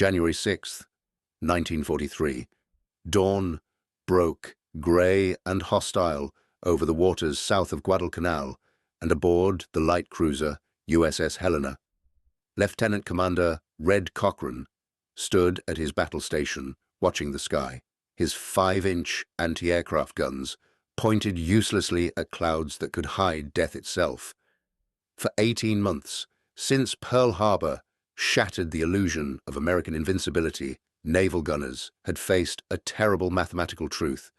January 6th, 1943. Dawn broke, grey and hostile, over the waters south of Guadalcanal, and aboard the light cruiser USS Helena, Lieutenant Commander Red Cochrane stood at his battle station watching the sky, his 5-inch anti-aircraft guns pointed uselessly at clouds that could hide death itself. For 18 months, since Pearl Harbor shattered the illusion of American invincibility, naval gunners had faced a terrible mathematical truth.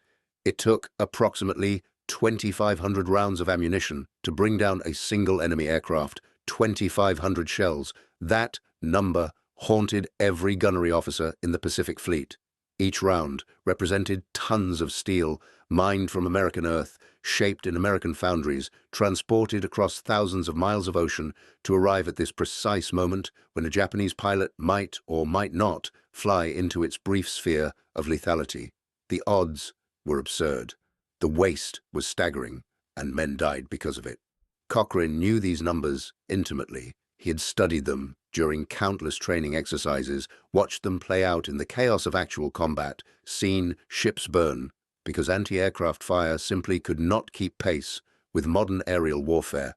It took approximately 2,500 rounds of ammunition to bring down a single enemy aircraft, 2,500 shells. That number haunted every gunnery officer in the Pacific Fleet. Each round represented tons of steel, mined from American earth, shaped in American foundries, transported across thousands of miles of ocean to arrive at this precise moment when a Japanese pilot might or might not fly into its brief sphere of lethality. The odds were absurd. The waste was staggering, and men died because of it. Cochrane knew these numbers intimately. He had studied them during countless training exercises, watched them play out in the chaos of actual combat, seen ships burn, because anti-aircraft fire simply could not keep pace with modern aerial warfare.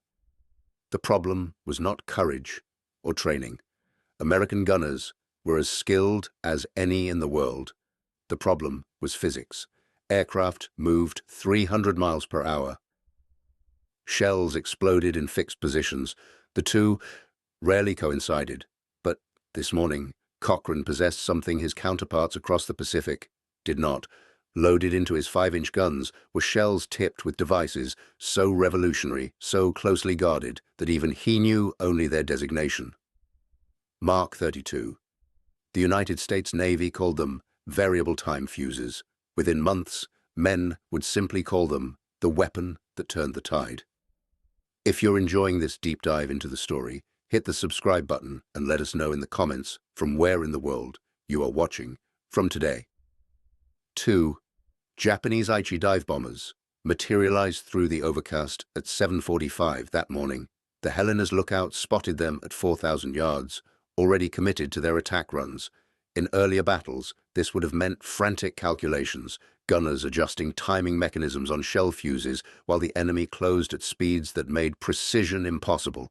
The problem was not courage or training. American gunners were as skilled as any in the world. The problem was physics. Aircraft moved 300 miles per hour. Shells exploded in fixed positions. The two rarely coincided, but this morning, Cochrane possessed something his counterparts across the Pacific did not. Loaded into his 5-inch guns were shells tipped with devices so revolutionary, so closely guarded, that even he knew only their designation. Mark 32. The United States Navy called them variable time fuses. Within months, men would simply call them the weapon that turned the tide. If you're enjoying this deep dive into the story, hit the subscribe button and let us know in the comments from where in the world you are watching from today. 2. Japanese Aichi dive bombers materialized through the overcast at 7:45 that morning. The Helena's lookout spotted them at 4,000 yards, already committed to their attack runs. In earlier battles, this would have meant frantic calculations, gunners adjusting timing mechanisms on shell fuses while the enemy closed at speeds that made precision impossible.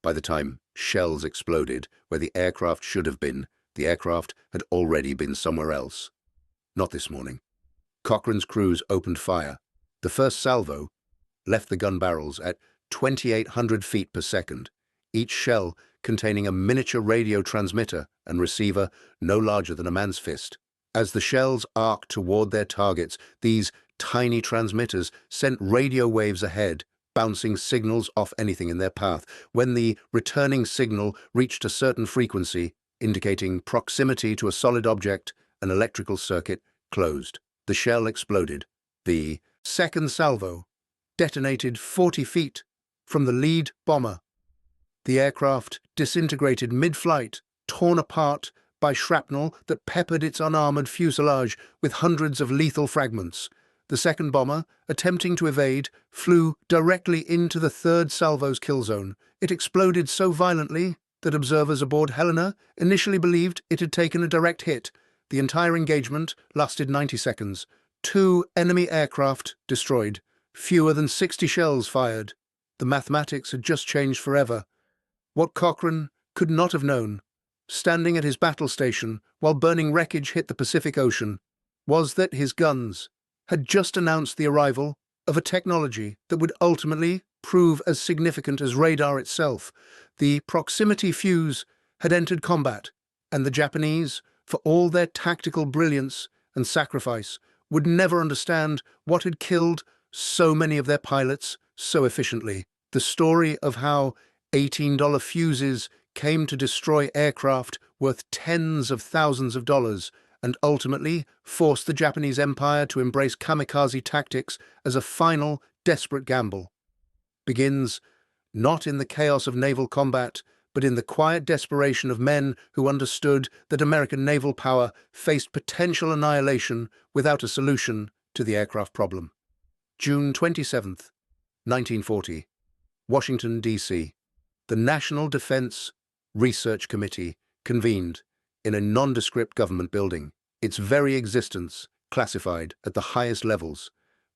By the time shells exploded where the aircraft should have been, the aircraft had already been somewhere else. Not this morning. Cochrane's crews opened fire. The first salvo left the gun barrels at 2,800 feet per second, each shell containing a miniature radio transmitter and receiver no larger than a man's fist. As the shells arced toward their targets, these tiny transmitters sent radio waves ahead, bouncing signals off anything in their path. When the returning signal reached a certain frequency, indicating proximity to a solid object, an electrical circuit closed. The shell exploded. The second salvo detonated 40 feet from the lead bomber. The aircraft disintegrated mid-flight, torn apart by shrapnel that peppered its unarmored fuselage with hundreds of lethal fragments. The second bomber, attempting to evade, flew directly into the third salvo's kill zone. It exploded so violently that observers aboard Helena initially believed it had taken a direct hit. The entire engagement lasted 90 seconds. 2 enemy aircraft destroyed. Fewer than 60 shells fired. The mathematics had just changed forever. What Cochrane could not have known, standing at his battle station while burning wreckage hit the Pacific Ocean, was that his guns had just announced the arrival of a technology that would ultimately prove as significant as radar itself. The proximity fuse had entered combat, and the Japanese, for all their tactical brilliance and sacrifice, would never understand what had killed so many of their pilots so efficiently. The story of how $18 fuses came to destroy aircraft worth tens of thousands of dollars and ultimately forced the Japanese Empire to embrace kamikaze tactics as a final, desperate gamble, begins not in the chaos of naval combat, but in the quiet desperation of men who understood that American naval power faced potential annihilation without a solution to the aircraft problem. June 27th, 1940, Washington, D.C. The National Defense Research Committee convened. in a nondescript government building, its very existence classified at the highest levels.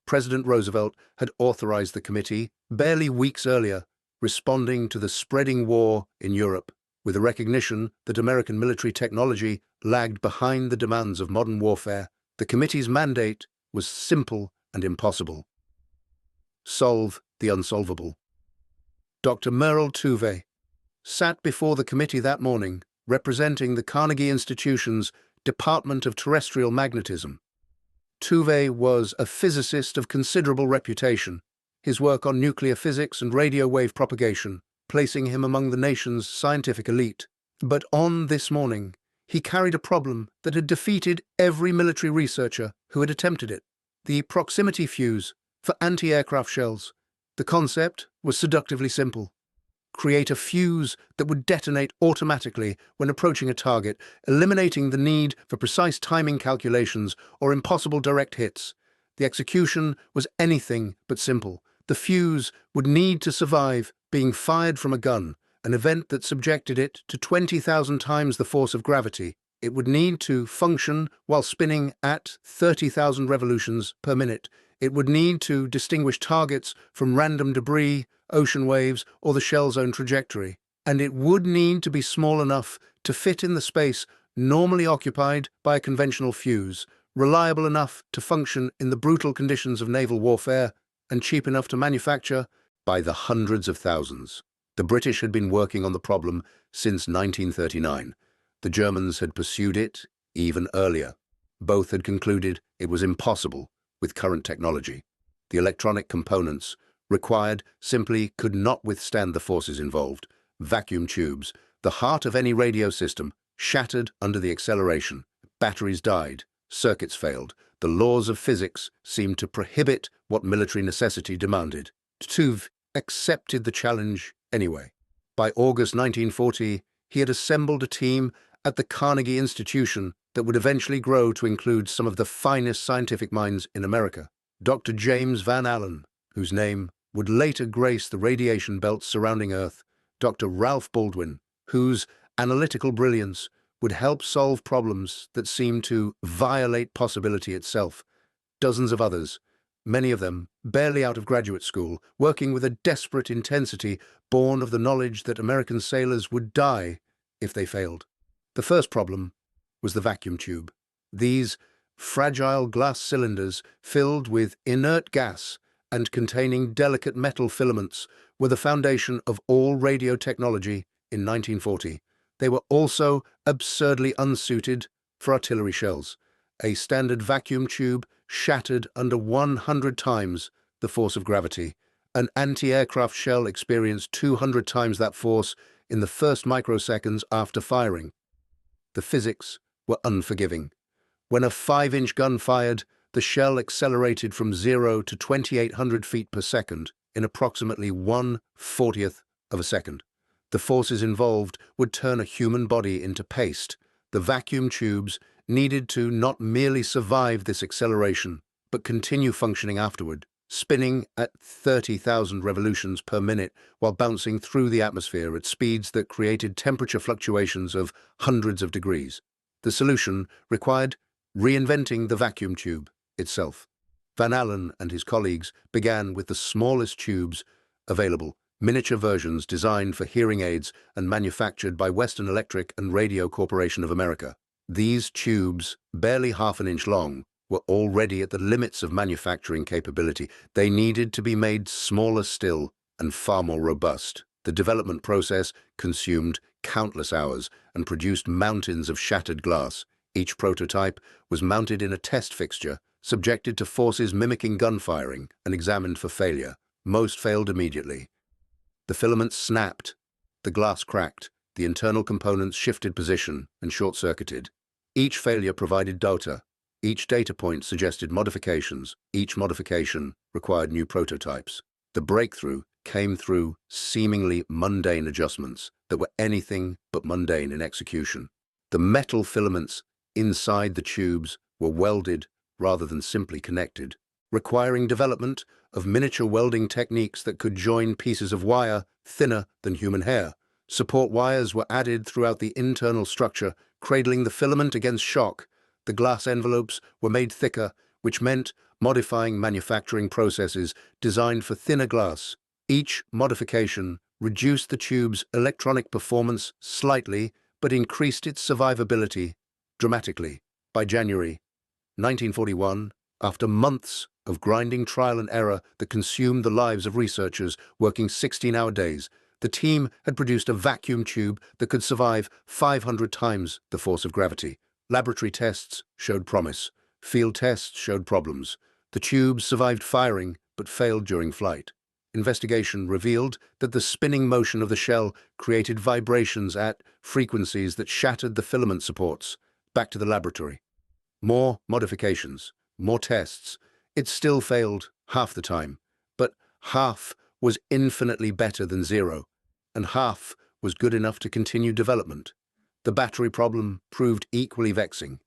President Roosevelt had authorized the committee barely weeks earlier, responding to the spreading war in Europe, with a recognition that American military technology lagged behind the demands of modern warfare. The committee's mandate was simple and impossible: solve the unsolvable. Dr. Merle Tuve sat before the committee that morning, representing the Carnegie Institution's Department of Terrestrial Magnetism. Tuve was a physicist of considerable reputation, his work on nuclear physics and radio wave propagation placing him among the nation's scientific elite. But on this morning, he carried a problem that had defeated every military researcher who had attempted it: the proximity fuse for anti-aircraft shells. The concept was seductively simple: create a fuse that would detonate automatically when approaching a target, eliminating the need for precise timing calculations or impossible direct hits. The execution was anything but simple. The fuse would need to survive being fired from a gun, an event that subjected it to 20,000 times the force of gravity. It would need to function while spinning at 30,000 revolutions per minute. It would need to distinguish targets from random debris, ocean waves, or the shell's own trajectory. And it would need to be small enough to fit in the space normally occupied by a conventional fuse, reliable enough to function in the brutal conditions of naval warfare, and cheap enough to manufacture by the hundreds of thousands. The British had been working on the problem since 1939. The Germans had pursued it even earlier. Both had concluded it was impossible with current technology. The electronic components required simply could not withstand the forces involved. Vacuum tubes, the heart of any radio system, shattered under the acceleration. Batteries died, circuits failed. The laws of physics seemed to prohibit what military necessity demanded. Tuve accepted the challenge anyway. By August 1940, he had assembled a team at the Carnegie Institution that would eventually grow to include some of the finest scientific minds in America. Dr. James Van Allen, whose name would later grace the radiation belts surrounding Earth. Dr. Ralph Baldwin, whose analytical brilliance would help solve problems that seemed to violate possibility itself. Dozens of others, many of them barely out of graduate school, working with a desperate intensity born of the knowledge that American sailors would die if they failed. The first problem was the vacuum tube. These fragile glass cylinders filled with inert gas and containing delicate metal filaments were the foundation of all radio technology in 1940. They were also absurdly unsuited for artillery shells. A standard vacuum tube shattered under 100 times the force of gravity. An anti-aircraft shell experienced 200 times that force in the first microseconds after firing. The physics were unforgiving. When a 5-inch gun fired, the shell accelerated from 0 to 2,800 feet per second in approximately 1/40th of a second. The forces involved would turn a human body into paste. The vacuum tubes needed to not merely survive this acceleration, but continue functioning afterward, spinning at 30,000 revolutions per minute while bouncing through the atmosphere at speeds that created temperature fluctuations of hundreds of degrees. The solution required reinventing the vacuum tube itself. Van Allen and his colleagues began with the smallest tubes available, miniature versions designed for hearing aids and manufactured by Western Electric and Radio Corporation of America. These tubes, barely half an inch long, were already at the limits of manufacturing capability. They needed to be made smaller still and far more robust. The development process consumed countless hours and produced mountains of shattered glass. Each prototype was mounted in a test fixture, subjected to forces mimicking gun firing, and examined for failure. Most failed immediately. The filaments snapped, the glass cracked, the internal components shifted position and short-circuited. Each failure provided data. Each data point suggested modifications. Each modification required new prototypes. The breakthrough came through seemingly mundane adjustments that were anything but mundane in execution. The metal filaments inside the tubes were welded rather than simply connected, requiring development of miniature welding techniques that could join pieces of wire thinner than human hair. Support wires were added throughout the internal structure, cradling the filament against shock. The glass envelopes were made thicker, which meant modifying manufacturing processes designed for thinner glass. Each modification reduced the tube's electronic performance slightly, but increased its survivability dramatically. By January 1941, after months of grinding trial and error that consumed the lives of researchers working 16-hour days, the team had produced a vacuum tube that could survive 500 times the force of gravity. Laboratory tests showed promise. Field tests showed problems. The tube survived firing but failed during flight. Investigation revealed that the spinning motion of the shell created vibrations at frequencies that shattered the filament supports. Back to the laboratory. More modifications, more tests. It still failed half the time, but half was infinitely better than zero, and half was good enough to continue development. The battery problem proved equally vexing.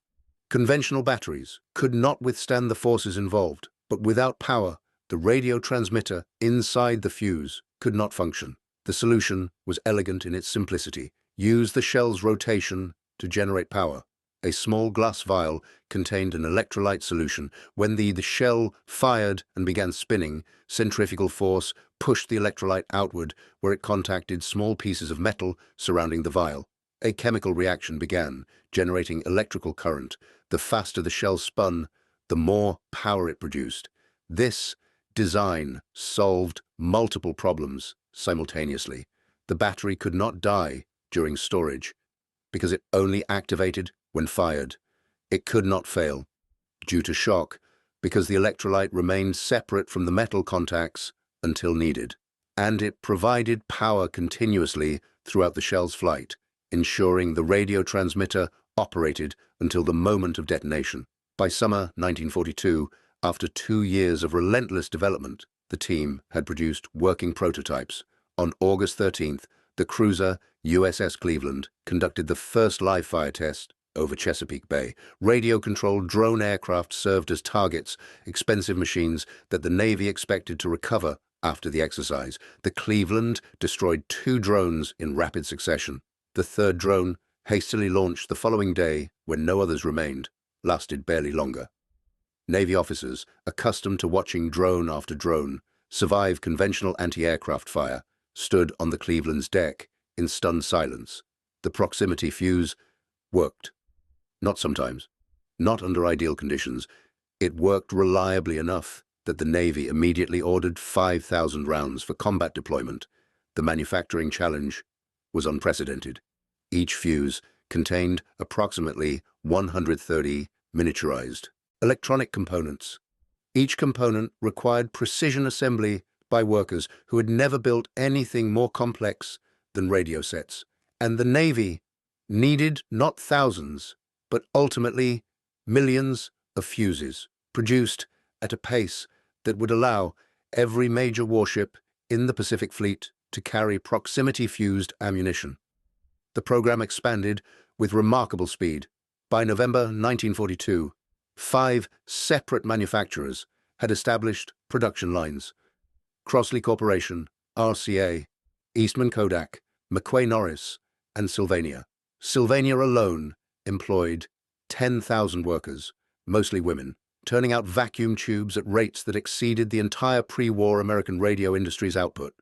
Conventional batteries could not withstand the forces involved, but without power, the radio transmitter inside the fuse could not function. The solution was elegant in its simplicity. Use the shell's rotation to generate power. A small glass vial contained an electrolyte solution. When the shell fired and began spinning, centrifugal force pushed the electrolyte outward, where it contacted small pieces of metal surrounding the vial. A chemical reaction began, generating electrical current. The faster the shell spun, the more power it produced. This design solved multiple problems simultaneously. The battery could not die during storage because it only activated when fired. It could not fail due to shock because the electrolyte remained separate from the metal contacts until needed. And it provided power continuously throughout the shell's flight, ensuring the radio transmitter operated until the moment of detonation. By summer 1942, after 2 years of relentless development, the team had produced working prototypes. On August 13th, the cruiser USS Cleveland conducted the first live-fire test over Chesapeake Bay. Radio-controlled drone aircraft served as targets, expensive machines that the Navy expected to recover after the exercise. The Cleveland destroyed 2 drones in rapid succession. The third drone, hastily launched the following day when no others remained, lasted barely longer. Navy officers, accustomed to watching drone after drone survive conventional anti-aircraft fire, stood on the Cleveland's deck in stunned silence. The proximity fuse worked. Not sometimes, not under ideal conditions. It worked reliably enough that the Navy immediately ordered 5,000 rounds for combat deployment. The manufacturing challenge was unprecedented. Each fuse contained approximately 130 miniaturized electronic components. Each component required precision assembly by workers who had never built anything more complex than radio sets. And the Navy needed not thousands, but ultimately millions of fuses, produced at a pace that would allow every major warship in the Pacific Fleet to carry proximity-fused ammunition. The program expanded with remarkable speed. By November 1942, 5 separate manufacturers had established production lines: Crossley Corporation, RCA, Eastman Kodak, McQuay Norris, and Sylvania. Sylvania alone employed 10,000 workers, mostly women, turning out vacuum tubes at rates that exceeded the entire pre-war American radio industry's output.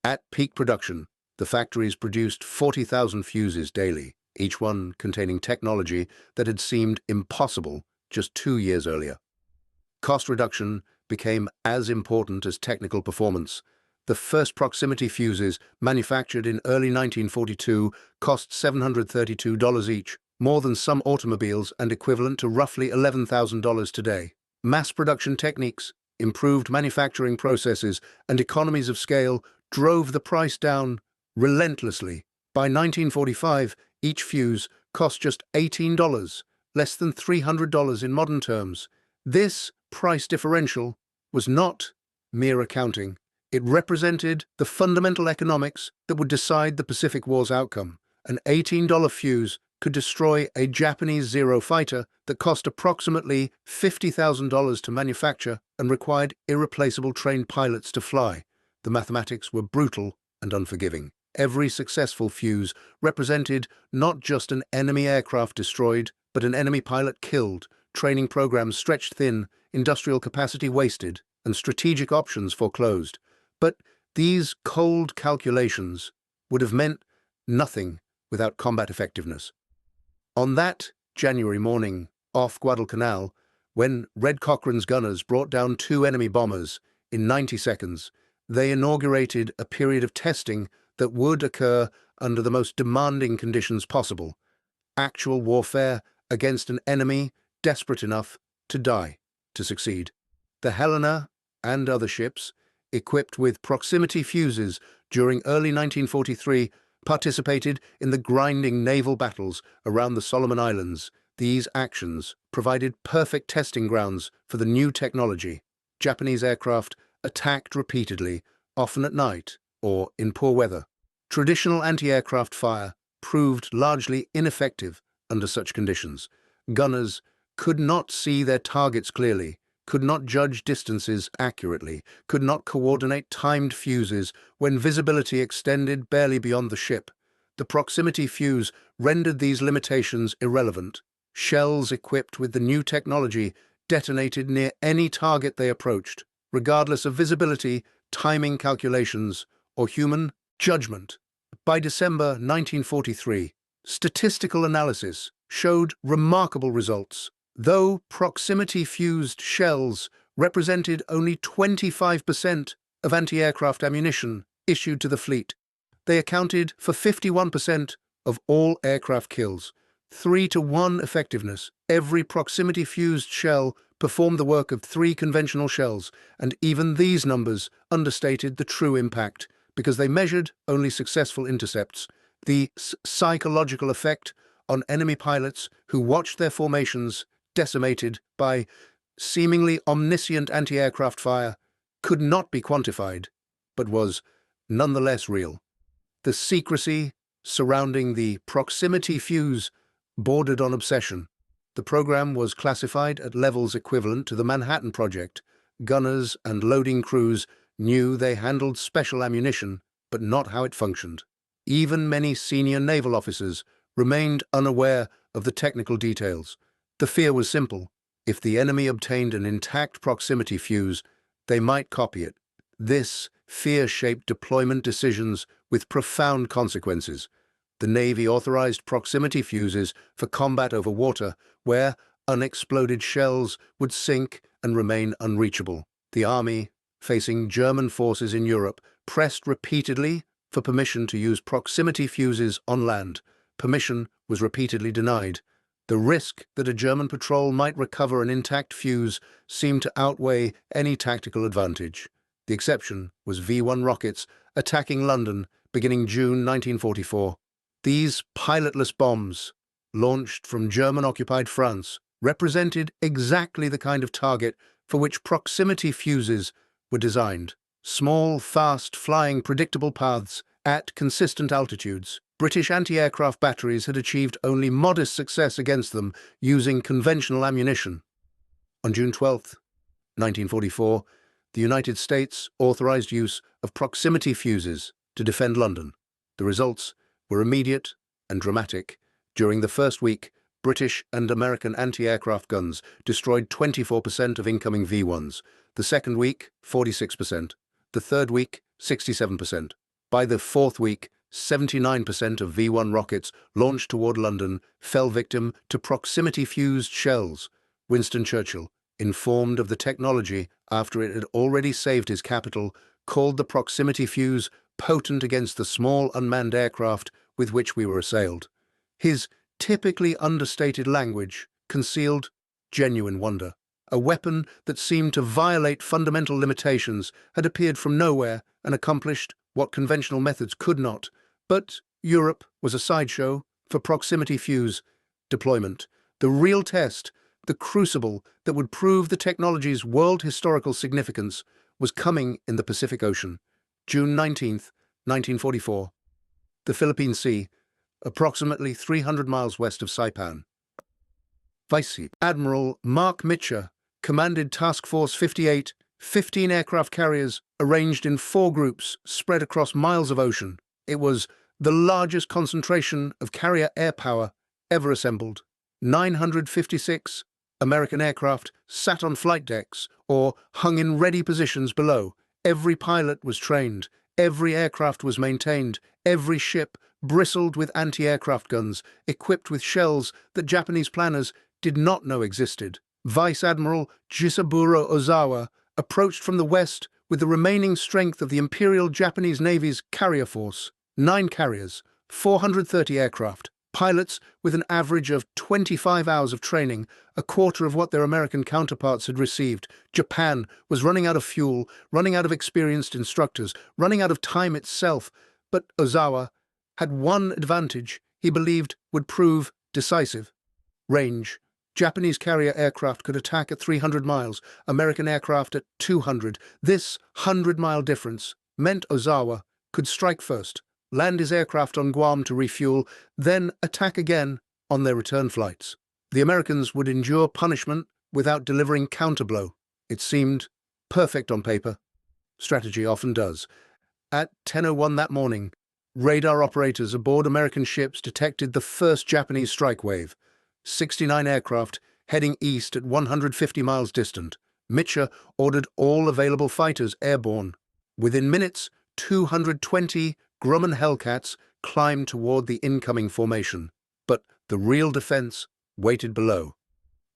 At peak production, the factories produced 40,000 fuses daily, each one containing technology that had seemed impossible just 2 years earlier. Cost reduction became as important as technical performance. The first proximity fuses, manufactured in early 1942, cost $732 each, more than some automobiles and equivalent to roughly $11,000 today. Mass production techniques, improved manufacturing processes, and economies of scale drove the price down relentlessly. By 1945, each fuse cost just $18, less than $300 in modern terms. This price differential was not mere accounting. It represented the fundamental economics that would decide the Pacific War's outcome. An $18 fuse could destroy a Japanese Zero fighter that cost approximately $50,000 to manufacture and required irreplaceable trained pilots to fly. The mathematics were brutal and unforgiving. Every successful fuse represented not just an enemy aircraft destroyed, but an enemy pilot killed, training programs stretched thin, industrial capacity wasted, and strategic options foreclosed. But these cold calculations would have meant nothing without combat effectiveness. On that January morning, off Guadalcanal, when Red Cochrane's gunners brought down 2 enemy bombers in 90 seconds, they inaugurated a period of testing that would occur under the most demanding conditions possible: actual warfare against an enemy desperate enough to die to succeed. The Helena and other ships, equipped with proximity fuses during early 1943, participated in the grinding naval battles around the Solomon Islands. These actions provided perfect testing grounds for the new technology. Japanese aircraft attacked repeatedly, often at night or in poor weather. Traditional anti-aircraft fire proved largely ineffective under such conditions. Gunners could not see their targets clearly, could not judge distances accurately, could not coordinate timed fuses when visibility extended barely beyond the ship. The proximity fuse rendered these limitations irrelevant. Shells equipped with the new technology detonated near any target they approached, regardless of visibility, timing calculations, or human judgment. By December 1943, statistical analysis showed remarkable results. Though proximity-fused shells represented only 25% of anti-aircraft ammunition issued to the fleet, they accounted for 51% of all aircraft kills. 3-to-1 effectiveness. Every proximity-fused shell performed the work of 3 conventional shells, and even these numbers understated the true impact because they measured only successful intercepts. The psychological effect on enemy pilots who watched their formations decimated by seemingly omniscient anti-aircraft fire could not be quantified, but was nonetheless real. The secrecy surrounding the proximity fuse bordered on obsession. The program was classified at levels equivalent to the Manhattan Project. Gunners and loading crews knew they handled special ammunition, but not how it functioned. Even many senior naval officers remained unaware of the technical details. The fear was simple: if the enemy obtained an intact proximity fuse, they might copy it. This fear shaped deployment decisions with profound consequences. The Navy authorized proximity fuses for combat over water, where unexploded shells would sink and remain unreachable. The Army, facing German forces in Europe, pressed repeatedly for permission to use proximity fuses on land. Permission was repeatedly denied. The risk that a German patrol might recover an intact fuse seemed to outweigh any tactical advantage. The exception was V-1 rockets attacking London beginning June 1944. These pilotless bombs, launched from German-occupied France, represented exactly the kind of target for which proximity fuses were designed. Small, fast-flying, predictable paths at consistent altitudes. British anti-aircraft batteries had achieved only modest success against them using conventional ammunition. On June 12, 1944, the United States authorized use of proximity fuses to defend London. The results were immediate and dramatic. During the first week, British and American anti-aircraft guns destroyed 24% of incoming V-1s. The second week, 46%. The third week, 67%. By the fourth week, 79% of V-1 rockets launched toward London fell victim to proximity-fused shells. Winston Churchill, informed of the technology after it had already saved his capital, called the proximity fuse potent against the small unmanned aircraft with which we were assailed. His typically understated language concealed genuine wonder. A weapon that seemed to violate fundamental limitations had appeared from nowhere and accomplished what conventional methods could not. But Europe was a sideshow for proximity fuse deployment. The real test, the crucible that would prove the technology's world historical significance, was coming in the Pacific Ocean. June 19, 1944. The Philippine Sea, approximately 300 miles west of Saipan. Vice Admiral Mark Mitcher commanded Task Force 58, 15 aircraft carriers arranged in 4 groups spread across miles of ocean. It was the largest concentration of carrier air power ever assembled. 956 American aircraft sat on flight decks or hung in ready positions below. Every pilot was trained, every aircraft was maintained, every ship bristled with anti-aircraft guns equipped with shells that Japanese planners did not know existed. Vice Admiral Jisaburo Ozawa approached from the west with the remaining strength of the Imperial Japanese Navy's carrier force. 9 carriers, 430 aircraft, pilots with an average of 25 hours of training, a quarter of what their American counterparts had received. Japan was running out of fuel, running out of experienced instructors, running out of time itself. But Ozawa had one advantage he believed would prove decisive: range. Japanese carrier aircraft could attack at 300 miles, American aircraft at 200. This 100-mile difference meant Ozawa could strike first, land his aircraft on Guam to refuel, then attack again on their return flights. The Americans would endure punishment without delivering counterblow. It seemed perfect on paper. Strategy often does. At 10:01 that morning, radar operators aboard American ships detected the first Japanese strike wave. 69 aircraft heading east at 150 miles distant. Mitchell ordered all available fighters airborne. Within minutes, 220 Grumman Hellcats climbed toward the incoming formation. But the real defense waited below.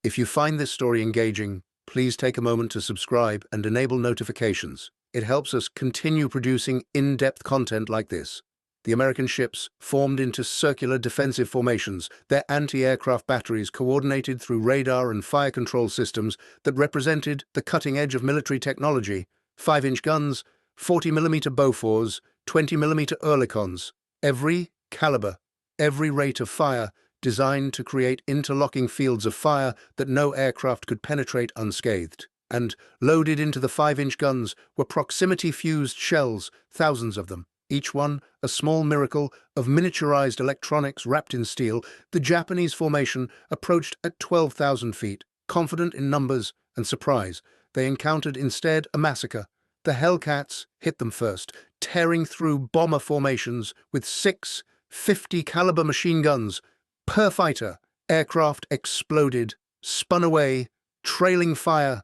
If you find this story engaging, please take a moment to subscribe and enable notifications. It helps us continue producing in-depth content like this. The American ships formed into circular defensive formations, their anti-aircraft batteries coordinated through radar and fire control systems that represented the cutting edge of military technology: 5-inch guns, 40mm Bofors, 20mm Oerlikons, every caliber, every rate of fire designed to create interlocking fields of fire that no aircraft could penetrate unscathed. And loaded into the 5-inch guns were proximity-fused shells, thousands of them, each one a small miracle of miniaturized electronics wrapped in steel. The Japanese formation approached at 12,000 feet. Confident in numbers and surprise, they encountered instead a massacre. The Hellcats hit them first, tearing through bomber formations with 6 50-caliber machine guns per fighter. Aircraft exploded, spun away, trailing fire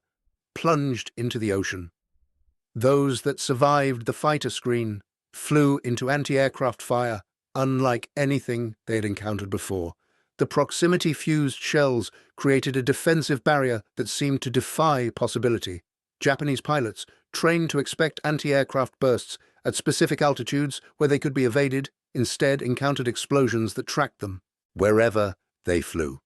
plunged into the ocean. Those that survived the fighter screen flew into anti-aircraft fire, unlike anything they had encountered before. The proximity-fused shells created a defensive barrier that seemed to defy possibility. Japanese pilots, trained to expect anti-aircraft bursts at specific altitudes where they could be evaded, instead encountered explosions that tracked them wherever they flew.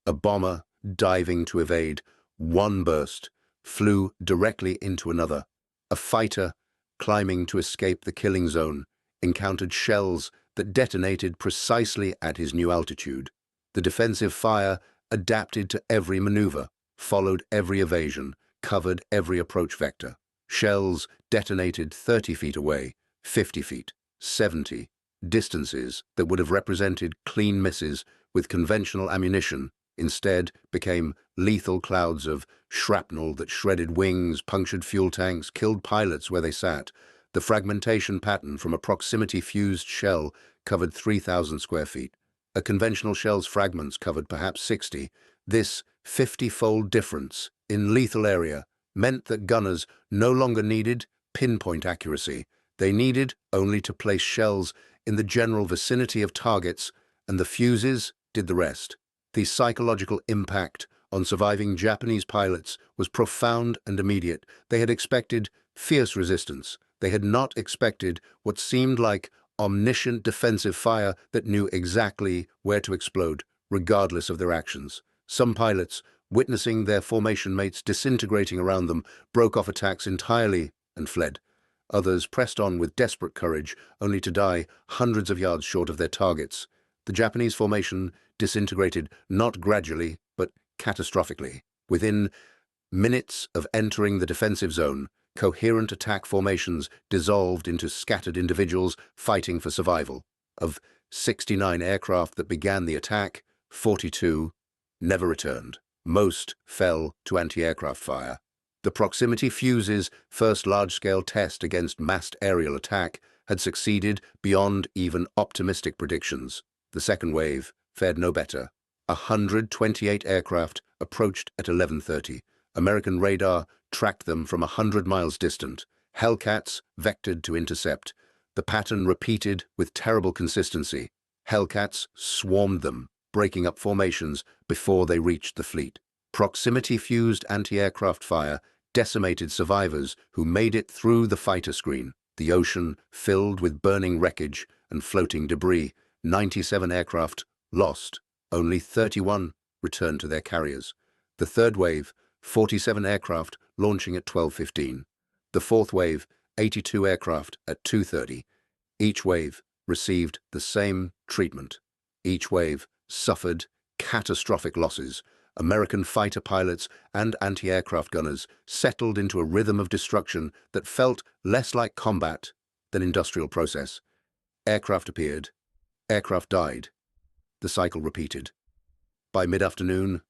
A bomber diving to evade one burst flew directly into another. A fighter climbing to escape the killing zone encountered shells that detonated precisely at his new altitude. The defensive fire adapted to every maneuver, followed every evasion, covered every approach vector. Shells detonated 30 feet away, 50 feet, 70, distances that would have represented clean misses with conventional ammunition instead became lethal clouds of shrapnel that shredded wings, punctured fuel tanks, killed pilots where they sat. The fragmentation pattern from a proximity-fused shell covered 3,000 square feet. A conventional shell's fragments covered perhaps 60. This 50-fold difference in lethal area meant that gunners no longer needed pinpoint accuracy. They needed only to place shells in the general vicinity of targets, and the fuses did the rest. The psychological impact on surviving Japanese pilots was profound and immediate. They had expected fierce resistance. They had not expected what seemed like omniscient defensive fire that knew exactly where to explode, regardless of their actions. Some pilots, witnessing their formation mates disintegrating around them, broke off attacks entirely and fled. Others pressed on with desperate courage, only to die hundreds of yards short of their targets. The Japanese formation disintegrated not gradually, but catastrophically. Within minutes of entering the defensive zone, coherent attack formations dissolved into scattered individuals fighting for survival. Of 69 aircraft that began the attack, 42 never returned. Most fell to anti-aircraft fire. The proximity fuse's first large-scale test against massed aerial attack had succeeded beyond even optimistic predictions. The second wave fared no better. 128 aircraft approached at 11:30. American radar tracked them from 100 miles distant. Hellcats vectored to intercept. The pattern repeated with terrible consistency. Hellcats swarmed them, breaking up formations before they reached the fleet. Proximity-fused anti-aircraft fire decimated survivors who made it through the fighter screen. The ocean filled with burning wreckage and floating debris. 97 aircraft lost. Only 31 returned to their carriers. The third wave, 47 aircraft launching at 12:15. The fourth wave, 82 aircraft at 2:30. Each wave received the same treatment. Each wave suffered catastrophic losses. American fighter pilots and anti-aircraft gunners settled into a rhythm of destruction that felt less like combat than industrial process. Aircraft appeared. Aircraft died. The cycle repeated. By mid-afternoon,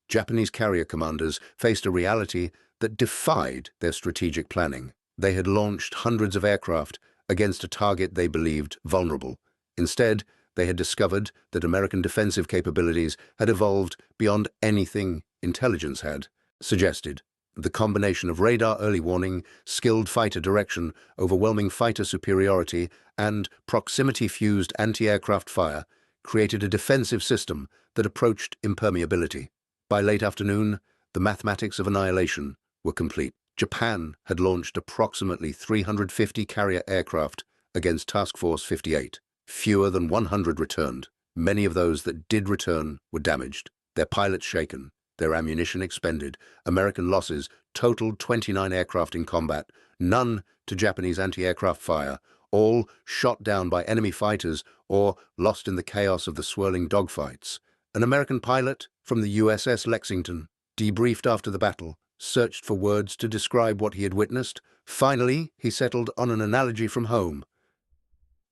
Japanese carrier commanders faced a reality that defied their strategic planning. They had launched hundreds of aircraft against a target they believed vulnerable. Instead, they had discovered that American defensive capabilities had evolved beyond anything intelligence had suggested. The combination of radar early warning, skilled fighter direction, overwhelming fighter superiority, and proximity-fused anti-aircraft fire created a defensive system that approached impermeability. By late afternoon, the mathematics of annihilation were complete. Japan had launched approximately 350 carrier aircraft against Task Force 58. Fewer than 100 returned. Many of those that did return were damaged, their pilots shaken, their ammunition expended. American losses totaled 29 aircraft in combat, none to Japanese anti-aircraft fire, all shot down by enemy fighters or lost in the chaos of the swirling dogfights. An American pilot from the USS Lexington, debriefed after the battle, searched for words to describe what he had witnessed. Finally, he settled on an analogy from home.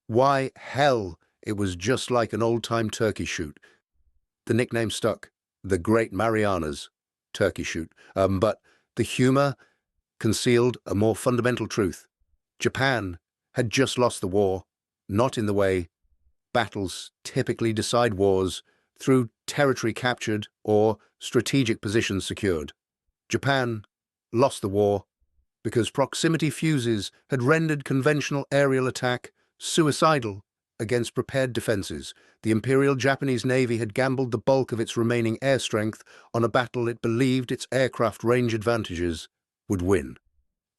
Why, hell, it was just like an old-time turkey shoot. The nickname stuck, the Great Marianas Turkey Shoot, but the humor concealed a more fundamental truth. Japan had just lost the war, not in the way battles typically decide wars, through territory captured or strategic positions secured. Japan lost the war because proximity fuses had rendered conventional aerial attack suicidal against prepared defenses. The Imperial Japanese Navy had gambled the bulk of its remaining air strength on a battle it believed its aircraft range advantages would win.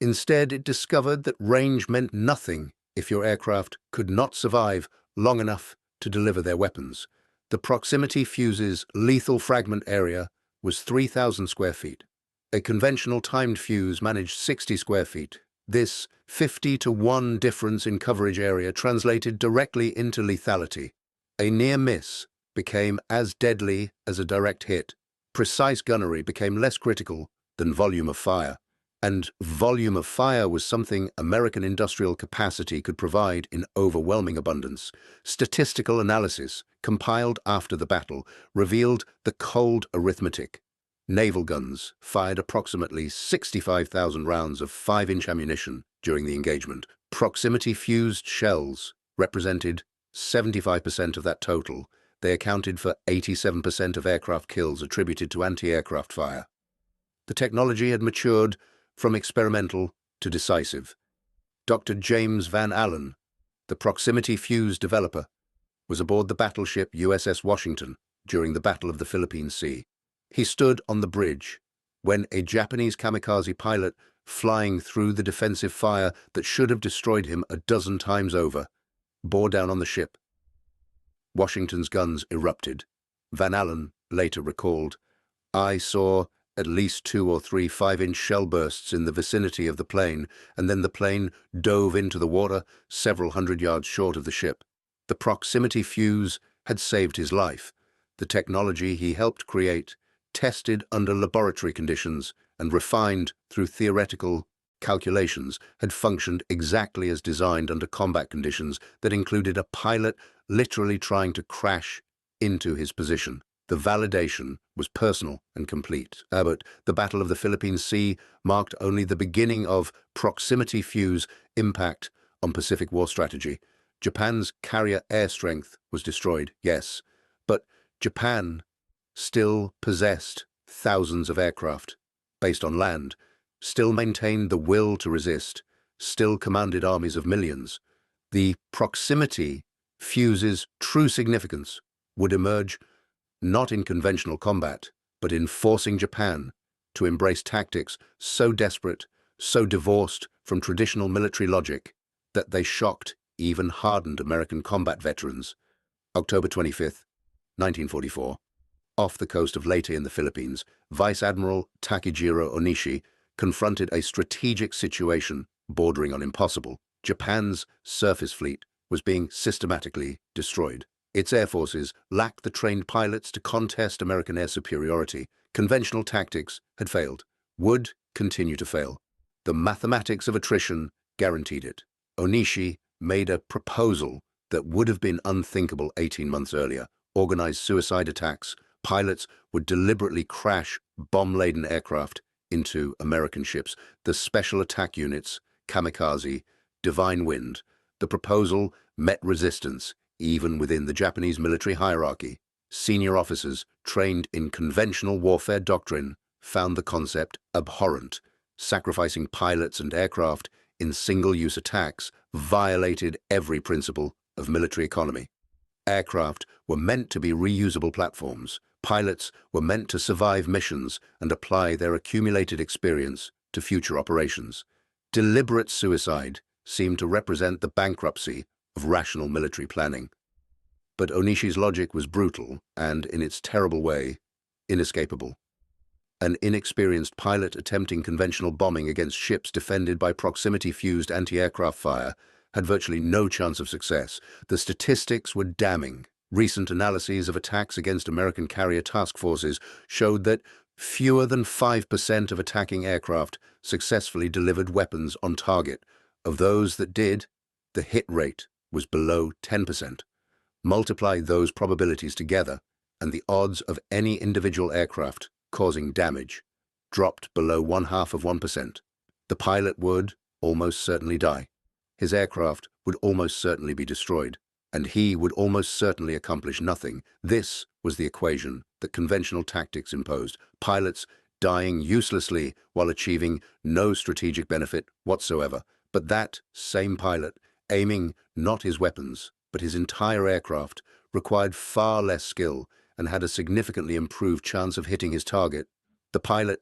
Instead, it discovered that range meant nothing if your aircraft could not survive long enough to deliver their weapons. The proximity fuse's lethal fragment area was 3,000 square feet. A conventional timed fuse managed 60 square feet. This 50-to-1 difference in coverage area translated directly into lethality. A near miss became as deadly as a direct hit. Precise gunnery became less critical than volume of fire. And volume of fire was something American industrial capacity could provide in overwhelming abundance. Statistical analysis, compiled after the battle, revealed the cold arithmetic. Naval guns fired approximately 65,000 rounds of 5-inch ammunition during the engagement. Proximity-fused shells represented 75% of that total. They accounted for 87% of aircraft kills attributed to anti-aircraft fire. The technology had matured from experimental to decisive. Dr. James Van Allen, the proximity fuse developer, was aboard the battleship USS Washington during the Battle of the Philippine Sea. He stood on the bridge when a Japanese kamikaze pilot, flying through the defensive fire that should have destroyed him a dozen times over, bore down on the ship. Washington's guns erupted. Van Allen later recalled, "I saw at least 2 or 3 5-inch shell bursts in the vicinity of the plane, and then the plane dove into the water several hundred yards short of the ship." The proximity fuse had saved his life. The technology he helped create, tested under laboratory conditions and refined through theoretical calculations, had functioned exactly as designed under combat conditions that included a pilot literally trying to crash into his position. The validation was personal and complete. But the Battle of the Philippine Sea marked only the beginning of proximity fuse impact on Pacific War strategy. Japan's carrier air strength was destroyed, yes, but Japan still possessed thousands of aircraft based on land, still maintained the will to resist, still commanded armies of millions. The proximity fuse's true significance would emerge not in conventional combat, but in forcing Japan to embrace tactics so desperate, so divorced from traditional military logic, that they shocked even hardened American combat veterans. October 25th, 1944. Off the coast of Leyte in the Philippines, Vice Admiral Takejiro Onishi confronted a strategic situation bordering on impossible. Japan's surface fleet was being systematically destroyed. Its air forces lacked the trained pilots to contest American air superiority. Conventional tactics had failed, would continue to fail. The mathematics of attrition guaranteed it. Onishi made a proposal that would have been unthinkable 18 months earlier. Organized suicide attacks. Pilots would deliberately crash bomb-laden aircraft into American ships. The special attack units, Kamikaze, Divine Wind. The proposal met resistance, even within the Japanese military hierarchy. Senior officers trained in conventional warfare doctrine found the concept abhorrent. Sacrificing pilots and aircraft in single-use attacks violated every principle of military economy. Aircraft were meant to be reusable platforms. Pilots were meant to survive missions and apply their accumulated experience to future operations. Deliberate suicide seemed to represent the bankruptcy of rational military planning. But Onishi's logic was brutal and, in its terrible way, inescapable. An inexperienced pilot attempting conventional bombing against ships defended by proximity-fused anti-aircraft fire had virtually no chance of success. The statistics were damning. Recent analyses of attacks against American carrier task forces showed that fewer than 5% of attacking aircraft successfully delivered weapons on target. Of those that did, the hit rate was below 10%. Multiply those probabilities together, and the odds of any individual aircraft causing damage dropped below 0.5%. The pilot would almost certainly die. His aircraft would almost certainly be destroyed, and he would almost certainly accomplish nothing. This was the equation that conventional tactics imposed. Pilots dying uselessly while achieving no strategic benefit whatsoever. But that same pilot, aiming not his weapons, but his entire aircraft, required far less skill and had a significantly improved chance of hitting his target. The pilot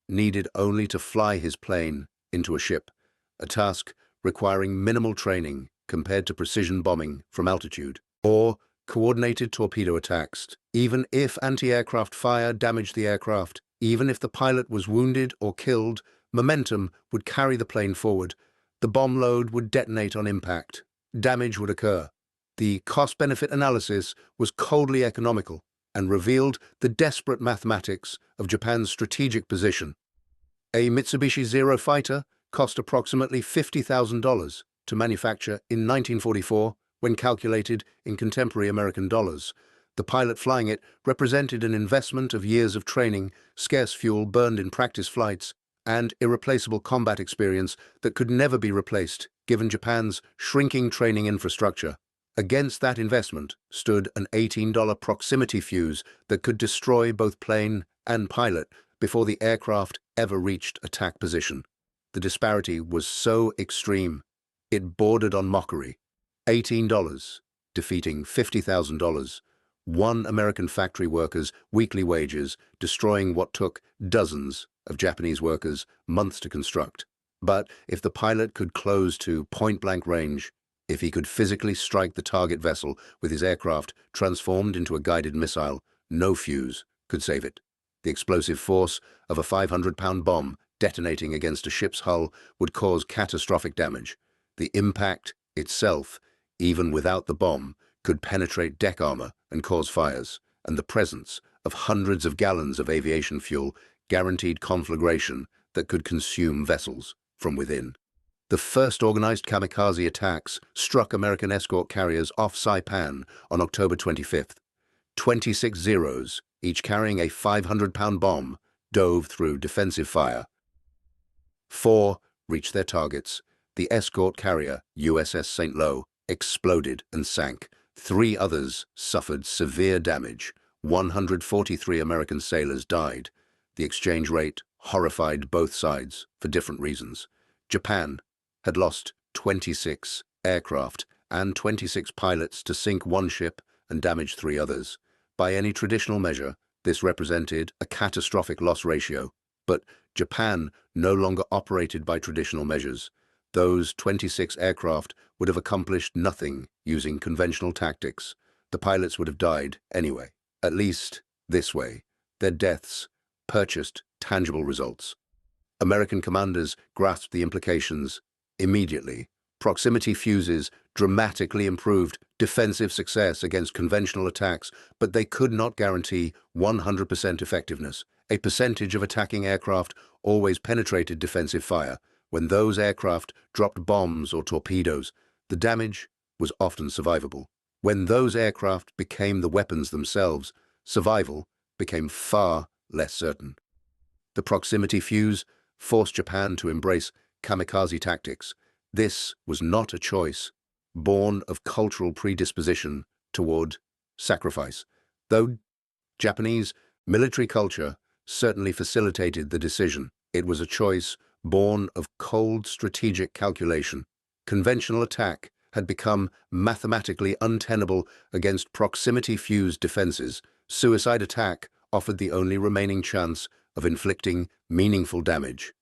needed only to fly his plane into a ship, a task requiring minimal training compared to precision bombing from altitude, or coordinated torpedo attacks. Even if anti-aircraft fire damaged the aircraft, even if the pilot was wounded or killed, momentum would carry the plane forward. The bomb load would detonate on impact. Damage would occur. The cost-benefit analysis was coldly economical and revealed the desperate mathematics of Japan's strategic position. A Mitsubishi Zero fighter cost approximately $50,000 to manufacture in 1944 when calculated in contemporary American dollars. The pilot flying it represented an investment of years of training, scarce fuel burned in practice flights, and irreplaceable combat experience that could never be replaced given Japan's shrinking training infrastructure. Against that investment stood an $18 proximity fuse that could destroy both plane and pilot before the aircraft ever reached attack position. The disparity was so extreme, it bordered on mockery. $18 defeating $50,000. One American factory worker's weekly wages, destroying what took dozens of Japanese workers months to construct. But if the pilot could close to point-blank range, if he could physically strike the target vessel with his aircraft transformed into a guided missile, no fuse could save it. The explosive force of a 500-pound bomb detonating against a ship's hull would cause catastrophic damage. The impact itself, even without the bomb, could penetrate deck armor and cause fires, and the presence of hundreds of gallons of aviation fuel guaranteed conflagration that could consume vessels from within. The first organized kamikaze attacks struck American escort carriers off Saipan on October 25th. 26 Zeros, each carrying a 500-pound bomb, dove through defensive fire. 4 reached their targets, the escort carrier USS St. Lo exploded and sank. 3 others suffered severe damage. 143 American sailors died. The exchange rate horrified both sides for different reasons. Japan had lost 26 aircraft and 26 pilots to sink 1 ship and damage 3 others. By any traditional measure, this represented a catastrophic loss ratio, but Japan no longer operated by traditional measures. Those 26 aircraft would have accomplished nothing using conventional tactics. The pilots would have died anyway. At least this way, their deaths purchased tangible results. American commanders grasped the implications immediately. Proximity fuses dramatically improved defensive success against conventional attacks, but they could not guarantee 100% effectiveness. A percentage of attacking aircraft always penetrated defensive fire. When those aircraft dropped bombs or torpedoes, the damage was often survivable. When those aircraft became the weapons themselves, survival became far less certain. The proximity fuse forced Japan to embrace kamikaze tactics. This was not a choice, born of cultural predisposition toward sacrifice, though Japanese military culture certainly facilitated the decision. It was a choice born of cold strategic calculation. Conventional attack had become mathematically untenable against proximity-fused defenses. Suicide attack offered the only remaining chance of inflicting meaningful damage.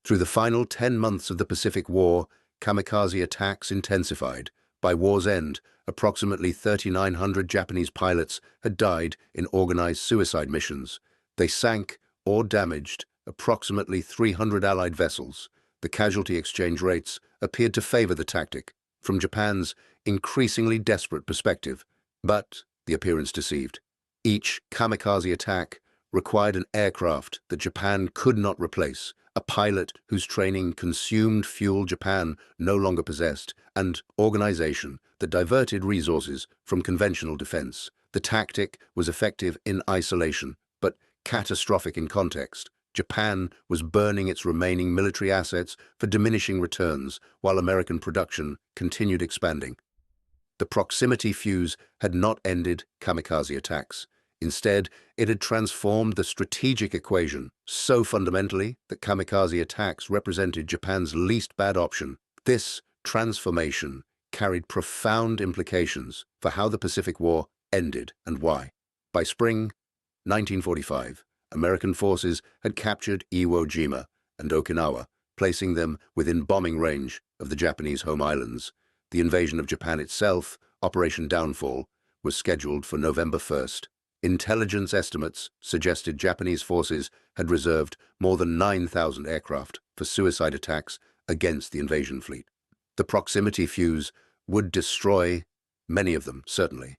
Through the final 10 months of the Pacific War, kamikaze attacks intensified. By war's end, approximately 3,900 Japanese pilots had died in organized suicide missions. They sank or damaged approximately 300 Allied vessels. The casualty exchange rates appeared to favor the tactic from Japan's increasingly desperate perspective, but the appearance deceived. Each kamikaze attack required an aircraft that Japan could not replace, a pilot whose training consumed fuel Japan no longer possessed, and organization that diverted resources from conventional defense. The tactic was effective in isolation, but catastrophic in context. Japan was burning its remaining military assets for diminishing returns, while American production continued expanding. The proximity fuse had not ended kamikaze attacks. Instead, it had transformed the strategic equation so fundamentally that kamikaze attacks represented Japan's least bad option. This transformation carried profound implications for how the Pacific War ended and why. By spring 1945, American forces had captured Iwo Jima and Okinawa, placing them within bombing range of the Japanese home islands. The invasion of Japan itself, Operation Downfall, was scheduled for November 1st. Intelligence estimates suggested Japanese forces had reserved more than 9,000 aircraft for suicide attacks against the invasion fleet. The proximity fuse would destroy many of them, certainly.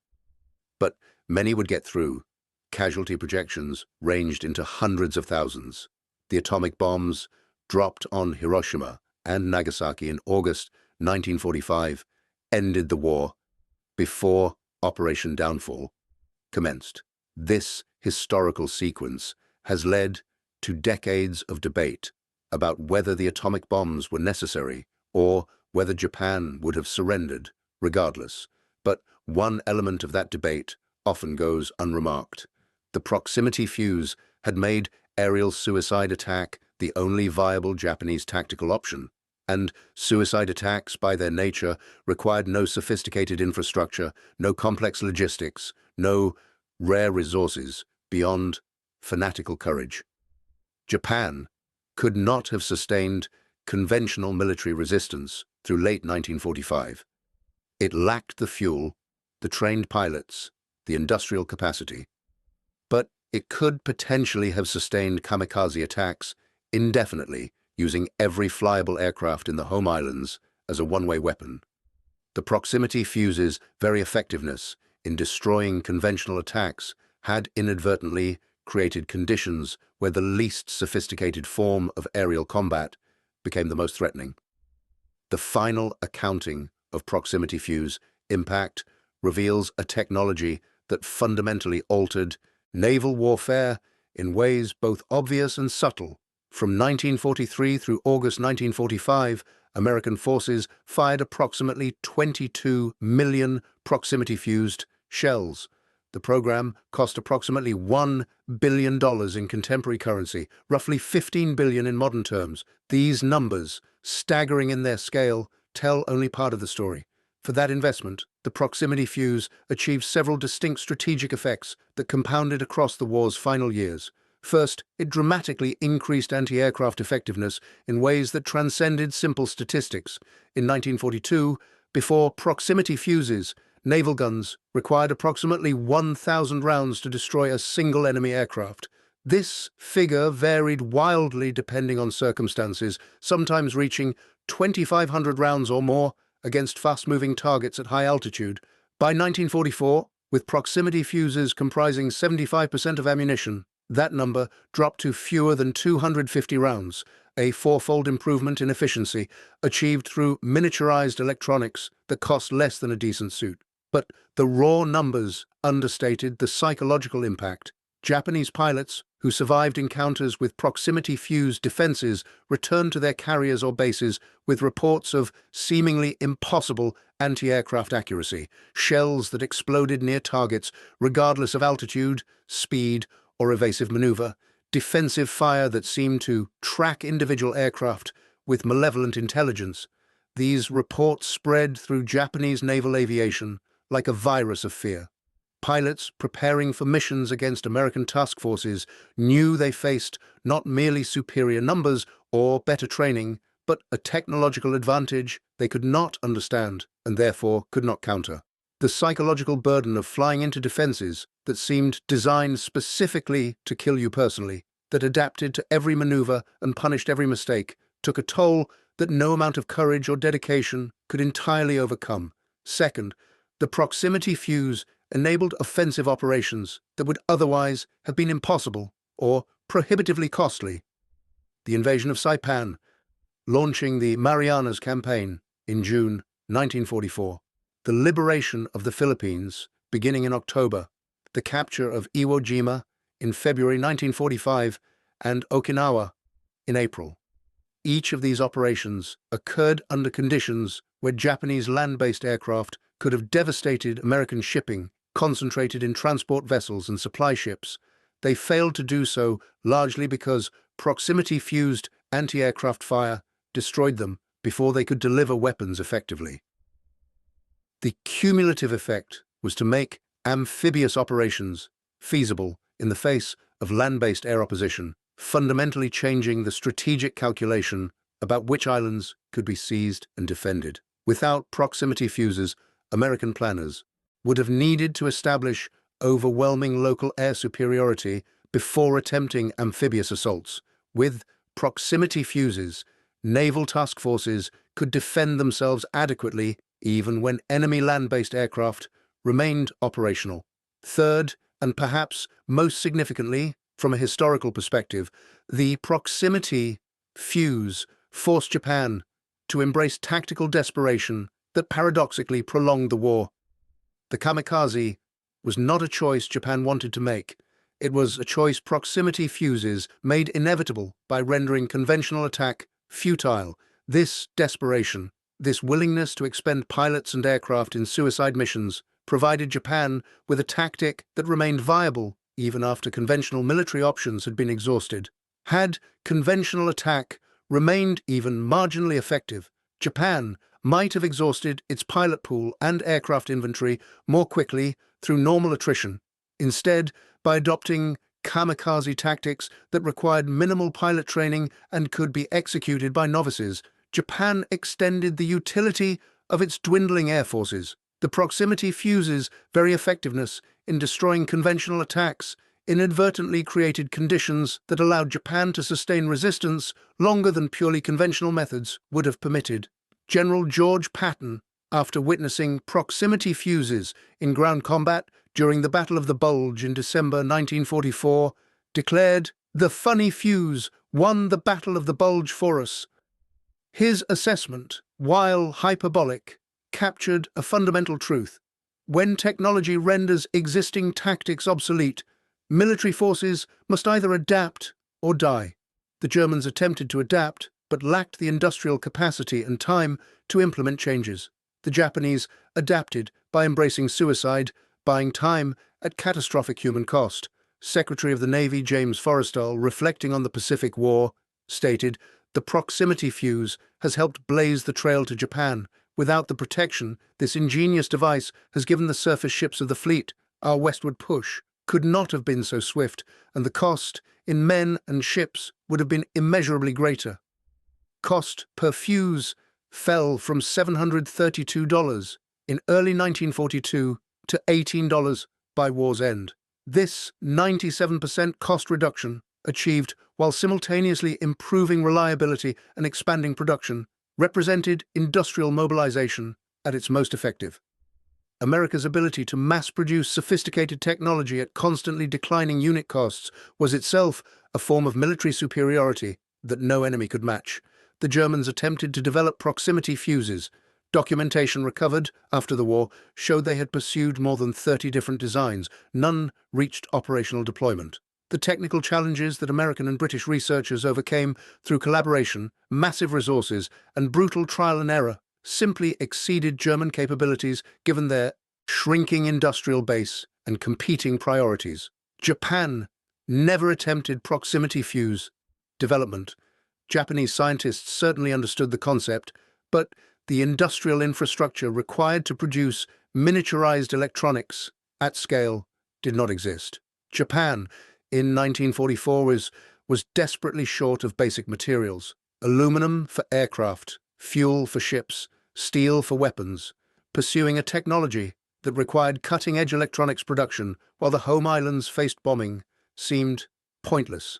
But many would get through. Casualty projections ranged into hundreds of thousands. The atomic bombs dropped on Hiroshima and Nagasaki in August 1945 ended the war before Operation Downfall commenced. This historical sequence has led to decades of debate about whether the atomic bombs were necessary or whether Japan would have surrendered regardless. But one element of that debate often goes unremarked. The proximity fuse had made aerial suicide attack the only viable Japanese tactical option, and suicide attacks by their nature required no sophisticated infrastructure, no complex logistics, no rare resources beyond fanatical courage. Japan could not have sustained conventional military resistance through late 1945. It lacked the fuel, the trained pilots, the industrial capacity. But it could potentially have sustained kamikaze attacks indefinitely, using every flyable aircraft in the home islands as a one-way weapon. The proximity fuse's very effectiveness in destroying conventional attacks had inadvertently created conditions where the least sophisticated form of aerial combat became the most threatening. The final accounting of proximity fuse impact reveals a technology that fundamentally altered naval warfare in ways both obvious and subtle. From 1943 through August 1945, American forces fired approximately 22 million proximity-fused shells. The program cost approximately $1 billion in contemporary currency, roughly $15 billion in modern terms. These numbers, staggering in their scale, tell only part of the story. For that investment, the proximity fuse achieved several distinct strategic effects that compounded across the war's final years. First, it dramatically increased anti-aircraft effectiveness in ways that transcended simple statistics. In 1942, before proximity fuses, naval guns required approximately 1,000 rounds to destroy a single enemy aircraft. This figure varied wildly depending on circumstances, sometimes reaching 2,500 rounds or more against fast-moving targets at high altitude. By 1944, with proximity fuses comprising 75% of ammunition, that number dropped to fewer than 250 rounds, a fourfold improvement in efficiency, achieved through miniaturized electronics that cost less than a decent suit. But the raw numbers understated the psychological impact. Japanese pilots who survived encounters with proximity-fused defenses returned to their carriers or bases with reports of seemingly impossible anti-aircraft accuracy, shells that exploded near targets regardless of altitude, speed, or evasive maneuver, defensive fire that seemed to track individual aircraft with malevolent intelligence. These reports spread through Japanese naval aviation like a virus of fear. Pilots preparing for missions against American task forces knew they faced not merely superior numbers or better training, but a technological advantage they could not understand and therefore could not counter. The psychological burden of flying into defenses that seemed designed specifically to kill you personally, that adapted to every maneuver and punished every mistake, took a toll that no amount of courage or dedication could entirely overcome. Second, the proximity fuse enabled offensive operations that would otherwise have been impossible or prohibitively costly. The invasion of Saipan, launching the Marianas Campaign in June 1944, the liberation of the Philippines beginning in October, the capture of Iwo Jima in February 1945, and Okinawa in April. Each of these operations occurred under conditions where Japanese land-based aircraft could have devastated American shipping concentrated in transport vessels and supply ships. They failed to do so largely because proximity-fused anti-aircraft fire destroyed them before they could deliver weapons effectively. The cumulative effect was to make amphibious operations feasible in the face of land-based air opposition, fundamentally changing the strategic calculation about which islands could be seized and defended. Without proximity fuses, American planners would have needed to establish overwhelming local air superiority before attempting amphibious assaults. With proximity fuses, naval task forces could defend themselves adequately even when enemy land-based aircraft remained operational. Third, and perhaps most significantly from a historical perspective, the proximity fuse forced Japan to embrace tactical desperation that paradoxically prolonged the war. The kamikaze was not a choice Japan wanted to make. It was a choice proximity fuses made inevitable by rendering conventional attack futile. This desperation, this willingness to expend pilots and aircraft in suicide missions, provided Japan with a tactic that remained viable even after conventional military options had been exhausted. Had conventional attack remained even marginally effective, Japan might have exhausted its pilot pool and aircraft inventory more quickly through normal attrition. Instead, by adopting kamikaze tactics that required minimal pilot training and could be executed by novices, Japan extended the utility of its dwindling air forces. The proximity fuses' very effectiveness in destroying conventional attacks inadvertently created conditions that allowed Japan to sustain resistance longer than purely conventional methods would have permitted. General George Patton, after witnessing proximity fuses in ground combat during the Battle of the Bulge in December 1944, declared, "The funny fuse won the Battle of the Bulge for us." His assessment, while hyperbolic, captured a fundamental truth. When technology renders existing tactics obsolete, military forces must either adapt or die. The Germans attempted to adapt, but lacked the industrial capacity and time to implement changes. The Japanese adapted by embracing suicide, buying time at catastrophic human cost. Secretary of the Navy James Forrestal, reflecting on the Pacific War, stated, "The proximity fuse has helped blaze the trail to Japan. Without the protection, this ingenious device has given the surface ships of the fleet. Our westward push could not have been so swift, and the cost in men and ships would have been immeasurably greater." Cost per fuse fell from $732 in early 1942 to $18 by war's end. This 97% cost reduction, achieved while simultaneously improving reliability and expanding production, represented industrial mobilization at its most effective. America's ability to mass-produce sophisticated technology at constantly declining unit costs was itself a form of military superiority that no enemy could match. The Germans attempted to develop proximity fuses. Documentation recovered after the war showed they had pursued more than 30 different designs. None reached operational deployment. The technical challenges that American and British researchers overcame through collaboration, massive resources, and brutal trial and error simply exceeded German capabilities given their shrinking industrial base and competing priorities. Japan never attempted proximity fuse development. Japanese scientists certainly understood the concept, but the industrial infrastructure required to produce miniaturized electronics at scale did not exist. Japan, in 1944, was desperately short of basic materials: aluminum for aircraft, fuel for ships, steel for weapons, pursuing a technology that required cutting-edge electronics production while the home islands faced bombing seemed pointless.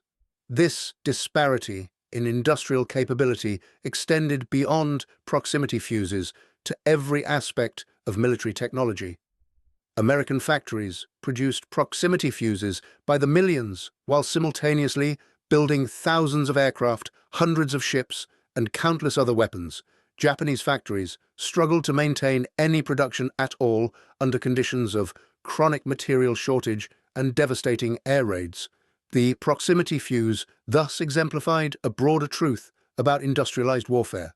This disparity in industrial capability extended beyond proximity fuses to every aspect of military technology. American factories produced proximity fuses by the millions while simultaneously building thousands of aircraft, hundreds of ships, and countless other weapons. Japanese factories struggled to maintain any production at all under conditions of chronic material shortage and devastating air raids. The proximity fuse thus exemplified a broader truth about industrialized warfare.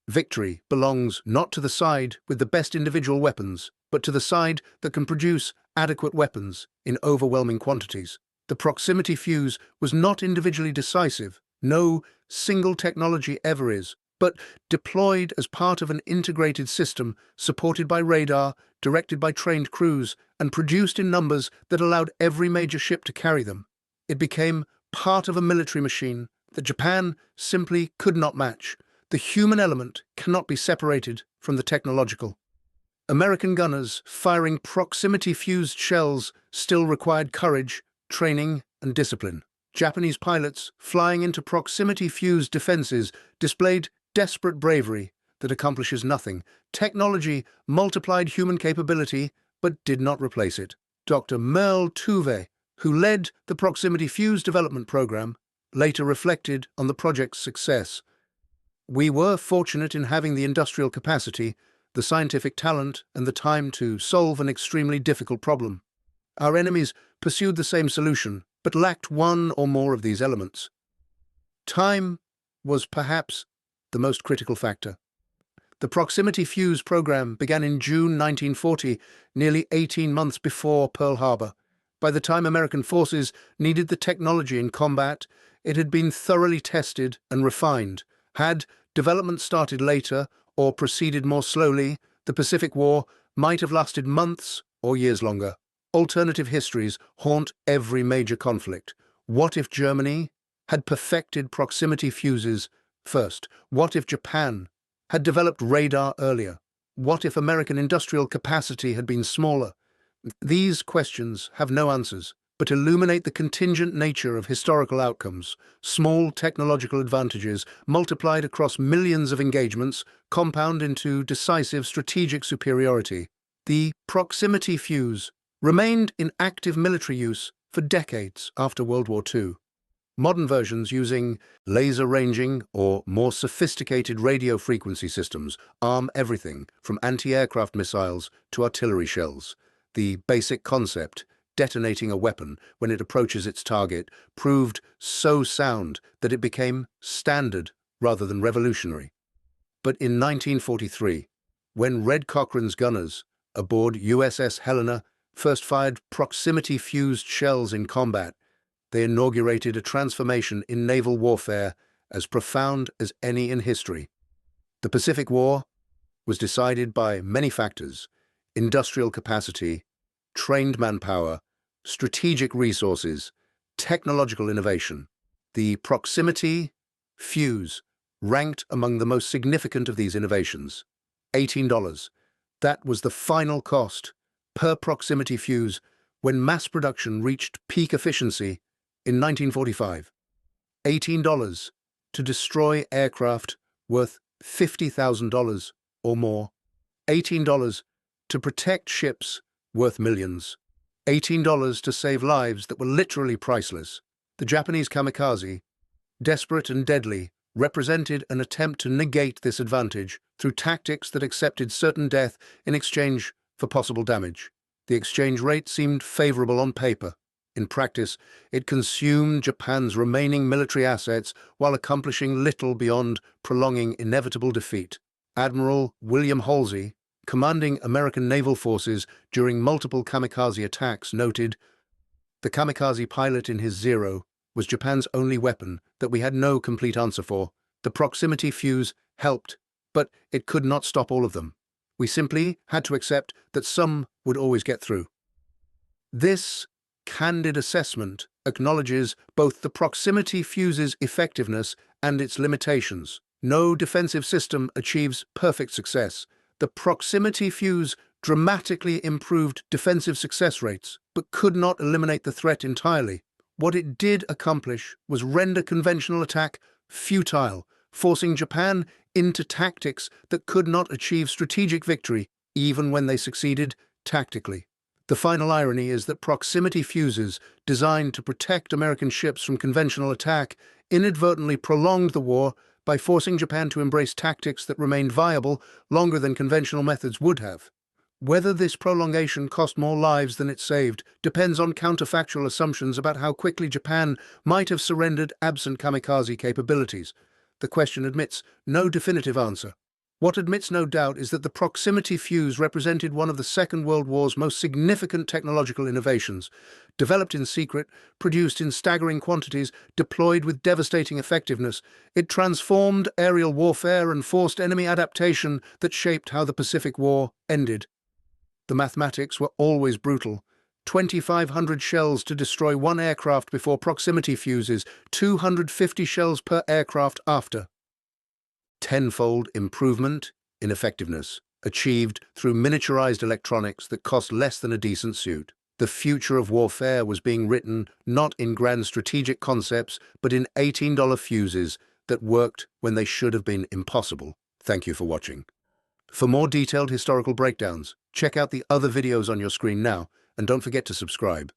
Victory belongs not to the side with the best individual weapons, but to the side that can produce adequate weapons in overwhelming quantities. The proximity fuse was not individually decisive, no single technology ever is, but deployed as part of an integrated system supported by radar, directed by trained crews, and produced in numbers that allowed every major ship to carry them. It became part of a military machine that Japan simply could not match. The human element cannot be separated from the technological. American gunners firing proximity-fused shells still required courage, training, and discipline. Japanese pilots flying into proximity-fused defenses displayed desperate bravery that accomplishes nothing. Technology multiplied human capability, but did not replace it. Dr. Merle Tuve, who led the proximity fuse development program, later reflected on the project's success. "We were fortunate in having the industrial capacity, the scientific talent, and the time to solve an extremely difficult problem. Our enemies pursued the same solution, but lacked one or more of these elements. Time was perhaps the most critical factor. The proximity fuse program began in June 1940, nearly 18 months before Pearl Harbor. By the time American forces needed the technology in combat, it had been thoroughly tested and refined. Had development started later or proceeded more slowly, the Pacific War might have lasted months or years longer. Alternative histories haunt every major conflict. What if Germany had perfected proximity fuses first? What if Japan had developed radar earlier? What if American industrial capacity had been smaller? These questions have no answers, but illuminate the contingent nature of historical outcomes. Small technological advantages multiplied across millions of engagements compound into decisive strategic superiority. The proximity fuse remained in active military use for decades after World War II. Modern versions using laser ranging or more sophisticated radio frequency systems arm everything from anti-aircraft missiles to artillery shells. The basic concept, detonating a weapon when it approaches its target, proved so sound that it became standard rather than revolutionary. But in 1943, when Red Cochrane's gunners aboard USS Helena first fired proximity-fused shells in combat, they inaugurated a transformation in naval warfare as profound as any in history. The Pacific War was decided by many factors: industrial capacity, trained manpower, strategic resources, technological innovation. The proximity fuse ranked among the most significant of these innovations. $18. That was the final cost per proximity fuse when mass production reached peak efficiency in 1945. $18 to destroy aircraft worth $50,000 or more. $18 to protect ships worth millions. $18 to save lives that were literally priceless. The Japanese kamikaze, desperate and deadly, represented an attempt to negate this advantage through tactics that accepted certain death in exchange for possible damage. The exchange rate seemed favorable on paper. In practice, it consumed Japan's remaining military assets while accomplishing little beyond prolonging inevitable defeat. Admiral William Halsey, commanding American naval forces during multiple kamikaze attacks, noted, "The kamikaze pilot in his Zero was Japan's only weapon that we had no complete answer for. The proximity fuse helped, but it could not stop all of them. We simply had to accept that some would always get through." This candid assessment acknowledges both the proximity fuse's effectiveness and its limitations. No defensive system achieves perfect success. The proximity fuse dramatically improved defensive success rates, but could not eliminate the threat entirely. What it did accomplish was render conventional attack futile, forcing Japan into tactics that could not achieve strategic victory, even when they succeeded tactically. The final irony is that proximity fuses, designed to protect American ships from conventional attack, inadvertently prolonged the war by forcing Japan to embrace tactics that remained viable longer than conventional methods would have. Whether this prolongation cost more lives than it saved depends on counterfactual assumptions about how quickly Japan might have surrendered absent kamikaze capabilities. The question admits no definitive answer. What admits no doubt is that the proximity fuse represented one of the Second World War's most significant technological innovations. Developed in secret, produced in staggering quantities, deployed with devastating effectiveness, it transformed aerial warfare and forced enemy adaptation that shaped how the Pacific War ended. The mathematics were always brutal. 2,500 shells to destroy one aircraft before proximity fuses, 250 shells per aircraft after. Tenfold improvement in effectiveness, achieved through miniaturized electronics that cost less than a decent suit. The future of warfare was being written not in grand strategic concepts, but in $18 fuses that worked when they should have been impossible. Thank you for watching. For more detailed historical breakdowns, check out the other videos on your screen now, and don't forget to subscribe.